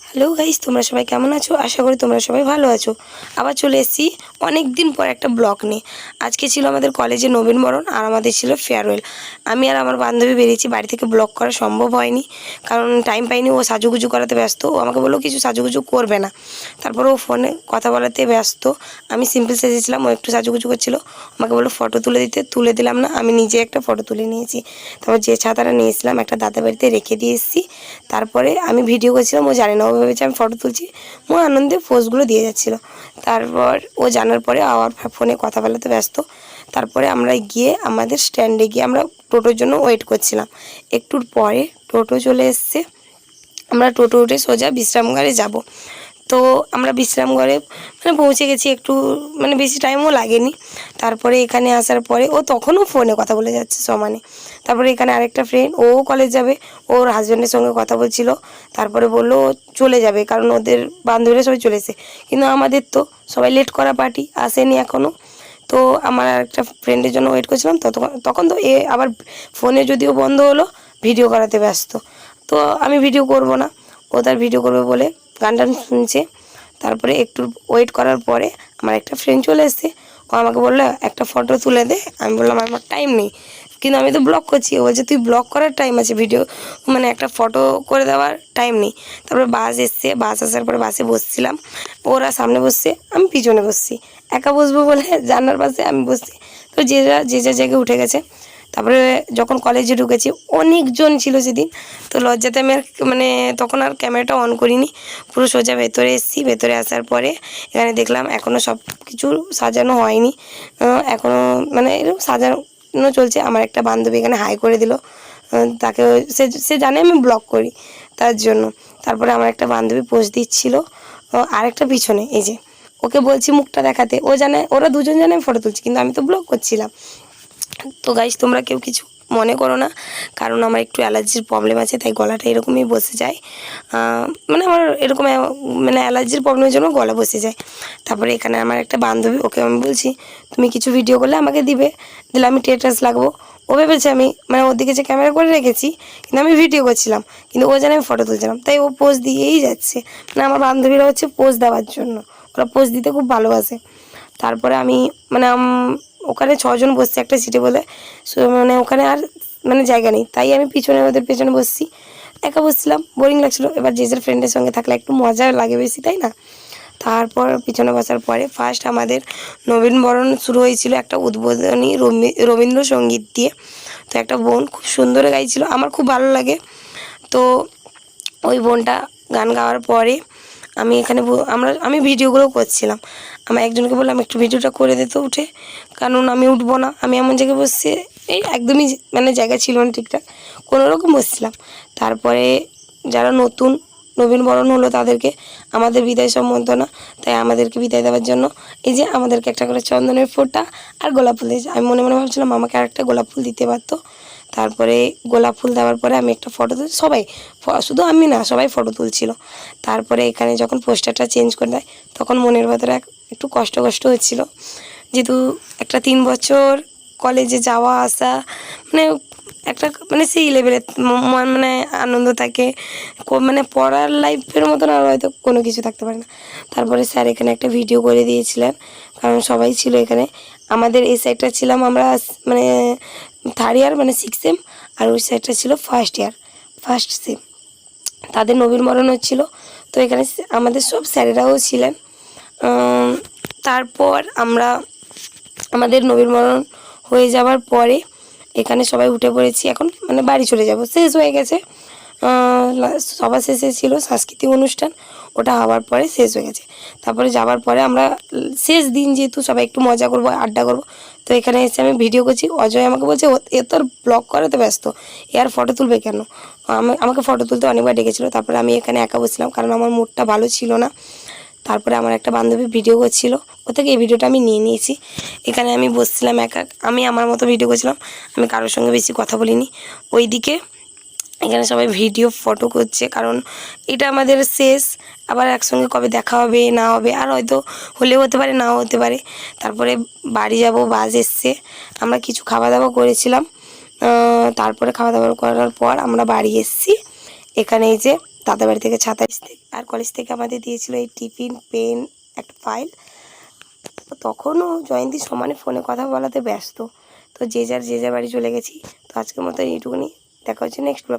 Hello guys, তোমরা সবাই কেমন আছো? আশা করি তোমরা সবাই ভালো আছো। আবার চলে এসেছি অনেক দিন পর একটা ব্লগ নিয়ে। আজকে ছিল আমাদের কলেজে নবীনবরণ আর আমাদের ছিল ফেয়ারওয়েল। আমি আর আমার বান্ধবী বেরিয়েছি, বাড়ি থেকে ব্লগ করা সম্ভব হয়নি কারণ টাইম পাইনি। ও সাজুগুজু করাতে ব্যস্ত, ও আমাকে বললো কিছু সাজুগুজু করবে না। তারপর ও ফোনে কথা বলাতে ব্যস্ত। আমি সিম্পল সেজেছিলাম, ও একটু সাজুগুজু করছিল। আমাকে বললো ফটো তুলে দিতে, তুলে দিলাম না, আমি নিজে একটা ফটো তুলে নিয়েছি। তারপর যে ছাতাটা নিয়েছিলাম একটা দাদা বাড়িতে রেখে দিয়ে এসেছি। তারপরে আমি ভিডিও করছিলাম, ও জানে না, ও ভেবেছে আমি ফটো তুলছি। ও আনন্দে পোজগুলো দিয়ে যাচ্ছিলো। তারপর ও জানার পরে আবার ফোনে কথা বলাতে ব্যস্ত। তারপরে আমরা গিয়ে আমাদের স্ট্যান্ডে গিয়ে আমরা টোটোর জন্য ওয়েট করছিলাম। একটুর পরে টোটো চলে এসছে। আমরা টোটো উঠে সোজা বিশ্রামঘরে যাব। তো আমরা বিশ্রামঘরে পৌঁছে গেছি, একটু বেশি টাইমও লাগেনি। তারপরে এখানে আসার পরে ও তখনও ফোনে কথা বলে যাচ্ছে সমানে। তারপরে এখানে আরেকটা ফ্রেন্ড, ও কলেজ যাবে, ওর হাজব্যান্ডের সঙ্গে কথা বলছিল। তারপরে বললো ও চলে যাবে কারণ ওদের বান্ধবীরা সবাই চলে এসে, কিন্তু আমাদের তো সবাই লেট করা পার্টি আসেনি এখনও। তো আমার আরেকটা ফ্রেন্ডের জন্য ওয়েট করছিলাম। তখন তো এ আবার ফোনে যদিও বন্ধ হলো, ভিডিও করাতে ব্যস্ত। তো আমি ভিডিও করব না, ও তার ভিডিও করবে বলে গান টান শুনছে। তারপরে একটু ওয়েট করার পরে আমার একটা ফ্রেন্ড চলে এসেছে। ও আমাকে বললো একটা ফটো তুলে দে। আমি বললাম আমার টাইম নেই, কিন্তু আমি তো ব্লগ করছি। ও বলছে তুই ব্লগ করার টাইম আছে, ভিডিও একটা ফটো করে দেওয়ার টাইম নেই। তারপরে বাস এসছে, বাস আসার পরে বাসে বসছিলাম। ওরা সামনে বসছে, আমি পিছনে বসছি। একা বসবো বলে জানলার পাশে আমি বসছি। তো যে যার জায়গায় উঠে গেছে। তারপরে যখন কলেজে ঢুকেছি অনেকজন ছিল সেদিন। তো লজ্জাতে আমি আর তখন আর ক্যামেরাটা অন করিনি, পুরো সোজা ভেতরে এসেছি। ভেতরে আসার পরে এখানে দেখলাম এখনও সব কিছু সাজানো হয়নি, এখনও এরকম সাজানো চলছে। আমার একটা বান্ধবী এখানে হাই করে দিল, তাকে সে জানে আমি ব্লগ করি তার জন্য। তারপরে আমার একটা বান্ধবী পোজ দিচ্ছিল, আরেকটা পিছনে এই যে ওকে বলছি মুখটা দেখাতে, ও জানে, ওরা দুজন জানে আমি ফটো তুলছি, কিন্তু আমি তো ব্লগ করছিলাম। তো গাইস তোমরা কেউ কিছু মনে করো না, কারণ আমার একটু অ্যালার্জির প্রবলেম আছে, তাই গলাটা এরকমই বসে যায়। আমার এরকম অ্যালার্জির প্রবলেমের জন্য গলা বসে যায়। তারপরে এখানে আমার একটা বান্ধবী, ওকে আমি বলছি তুমি কিছু ভিডিও করলে আমাকে দিবে, দিলে আমি স্ট্যাটাস লাগবো। ও ভেবেছে আমি ওর দিকে যে ক্যামেরা করে রেখেছি, কিন্তু আমি ভিডিও করছিলাম, কিন্তু ও জানে আমি ফটো তুলছিলাম, তাই ও পোজ দিয়েই যাচ্ছে। আমার বান্ধবীরা হচ্ছে পোজ দেওয়ার জন্য, ওরা পোজ দিতে খুব ভালোবাসে। তারপরে আমি ওখানে 6 জন বসছে একটা সিটে বলে, ওখানে আর জায়গা নেই, তাই আমি পিছনে ওদের পেছনে বসছি। একা বসছিলাম, বোরিং লাগছিলো। এবার যে যার ফ্রেন্ডের সঙ্গে থাকলে একটু মজা লাগে বেশি, তাই না? তারপর পিছনে বসার পরে ফার্স্ট আমাদের নবীনবরণ শুরু হয়েছিল একটা উদ্বোধনী রবীন্দ্রসঙ্গীত দিয়ে। তো একটা বোন খুব সুন্দর গাইছিল, আমার খুব ভালো লাগে। তো ওই বোনটা গান গাওয়ার পরে আমি এখানে আমি ভিডিওগুলো করছিলাম। আমার একজনকে বললাম একটু ভিডিওটা করে দিতে উঠে, কারণ আমি উঠবো না। আমি এমন জায়গায় বসছি, এই একদমই জায়গা ছিল না ঠিকঠাক, কোনোরকম বসছিলাম। তারপরে যারা নতুন নবীনবরণ হলো তাদেরকে আমাদের বিদায় সম্বর্ধনা, তাই আমাদেরকে বিদায় দেওয়ার জন্য এই যে আমাদেরকে একটা করে চন্দনের ফোঁটা আর গোলাপ ফুল দিয়েছে। আমি মনে মনে ভাবছিলাম আমাকে আরেকটা গোলাপ ফুল দিতে পারতো। তারপরে গোলাপ ফুল দেওয়ার পরে আমি একটা ফটো তুলছি, সবাই, শুধু আমি না, সবাই ফটো তুলছিল। তারপরে এখানে যখন পোস্টারটা চেঞ্জ করে দেয় তখন মনের ভেতরে একটু কষ্ট হচ্ছিলো, যেহেতু একটা 3 বছর কলেজে যাওয়া আসা, একটা সেই লেভেলের আনন্দ থাকে, পড়ার লাইফের মতন আর হয়তো কোনো কিছু থাকতে পারে না। তারপরে স্যার এখানে একটা ভিডিও করে দিয়েছিলেন, কারণ সবাই ছিল এখানে। আমাদের এই সাইডটা ছিলাম আমরা 3rd ইয়ার 6 সেম, আর ওই সাইডটা ছিল ফার্স্ট ইয়ার 1st সেম। তাদের নবীনবরণ হচ্ছিলো, তো এখানে আমাদের সব স্যারেরাও ছিলেন। তারপর আমাদের নবীনবরণ হয়ে যাওয়ার পরে এখানে সবাই উঠে পড়েছি, এখন বাড়ি চলে যাব, শেষ হয়ে গেছে। সবার শেষে ছিল সাংস্কৃতিক অনুষ্ঠান, ওটা হওয়ার পরে শেষ হয়ে গেছে। তারপরে যাওয়ার পরে আমরা শেষ দিন যেহেতু সবাই একটু মজা করবো, আড্ডা করবো, তো এখানে এসে আমি ভিডিও করছি। অজয় আমাকে বলছে এ তোর ব্লগ করাতে ব্যস্ত, এ আর ফটো তুলবে কেন? আমাকে ফটো তুলতে অনেকবার ডেকেছিলো। তারপরে আমি এখানে একা বসছিলাম কারণ আমার মুডটা ভালো ছিল না। তারপরে আমার একটা বান্ধবী ভিডিও করছিল, ও থেকে এই ভিডিওটা আমি নিয়ে নিয়েছি। এখানে আমি বসছিলাম একা, আমি আমার মতো ভিডিও করছিলাম, আমি কারোর সঙ্গে বেশি কথা বলিনি। ওইদিকে এখানে সবাই ভিডিও ফটো করছে, কারণ এটা আমাদের শেষ। আবার একসঙ্গে কবে দেখা হবে না হবে, আর হয়তো হলেও হতে পারে, নাও হতে পারে। তারপরে বাড়ি যাব, বাস এসছে। আমরা কিছু খাওয়া দাওয়া করেছিলাম, তারপরে খাওয়া দাওয়া করার পর আমরা বাড়ি এসেছি। এখানে এই যে দাদা বাড়ি থেকে ছাতা আর কলেজ থেকে আমাদের দিয়েছিল এই টিফিন, পেন, একটা ফাইল। তো তখনও জয়ন্তী সমানে ফোনে কথা বলাতে ব্যস্ত। তো যে যার বাড়ি চলে গেছি। তো আজকের মতো এইটুকুনি, দেখা হচ্ছে নেক্সট ব্লগ।